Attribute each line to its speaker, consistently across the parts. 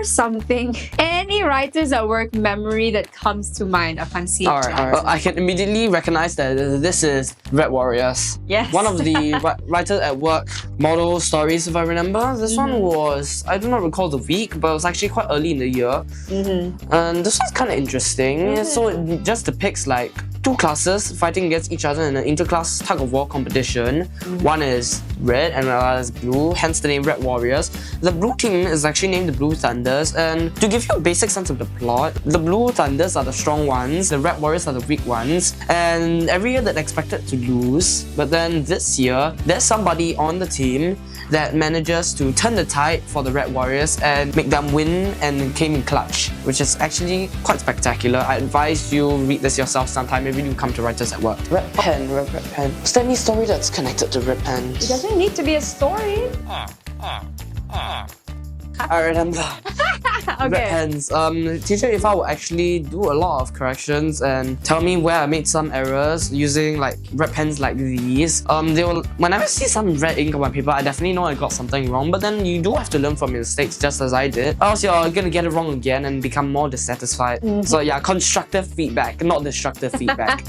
Speaker 1: share something, any writers at work memory that comes to mind upon seeing
Speaker 2: Alright. Well, I can immediately recognize that this is Red Warriors.
Speaker 1: Yes.
Speaker 2: One of the writers at work model stories, if I remember. This one was, I do not recall the week, but it was actually quite early in the year. And this one's kind of interesting. So it just depicts like two classes fighting against each other in an inter-class tug-of-war competition. One is red and another is blue, hence the name Red Warriors. The blue team is actually named the Blue Thunders, and to give you a basic sense of the plot, the Blue Thunders are the strong ones, the Red Warriors are the weak ones, and every year they're expected to lose, but then this year, there's somebody on the team that manages to turn the tide for the Red Warriors and make them win and came in clutch, which is actually quite spectacular. I advise you read this yourself sometime, maybe you come to Writers at Work. Red Pen. Is there any story that's connected to Red Pen?
Speaker 1: It doesn't need to be a story.
Speaker 2: I remember.
Speaker 1: Okay.
Speaker 2: Red pens. Teacher, if I would actually do a lot of corrections and tell me where I made some errors using like red pens like these, they will, whenever I see some red ink on my paper, I definitely know I got something wrong, but then you do have to learn from your mistakes just as I did, or else you're gonna get it wrong again and become more dissatisfied. So yeah, constructive feedback, not destructive feedback.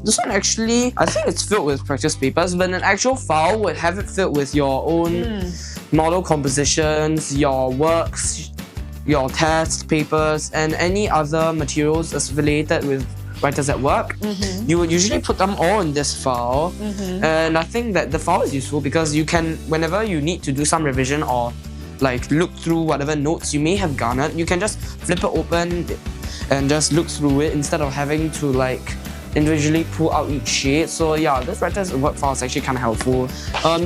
Speaker 2: This one actually, I think it's filled with practice papers, but an actual file would have it filled with your own model compositions, your works, your test papers, and any other materials affiliated with Writers at Work. You would usually put them all in this file, and I think that the file is useful because you can, whenever you need to do some revision or like look through whatever notes you may have garnered, you can just flip it open and just look through it instead of having to like individually pull out each sheet. So yeah, this Writers at Work file is actually kind of helpful.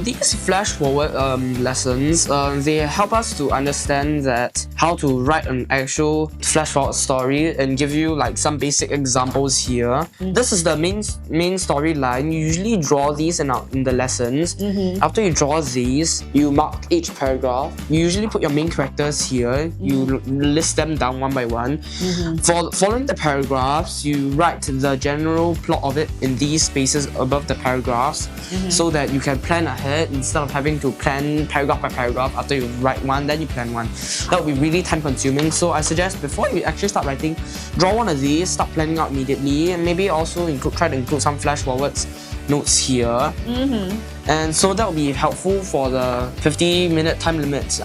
Speaker 2: These flash forward lessons, they help us to understand that how to write an actual flash forward story and give you like some basic examples here. This is the main storyline. You usually draw these in the lessons. After you draw these, you mark each paragraph. You usually put your main characters here. You list them down one by one. Following the paragraphs, you write the general plot of it in these spaces above the paragraphs, so that you can plan ahead instead of having to plan paragraph by paragraph. After you write one, then you plan one. That would be really time consuming, so I suggest before you actually start writing, draw one of these, start planning out immediately, and maybe also try to include some flash forwards notes here. And so that will be helpful for the 50-minute time limit.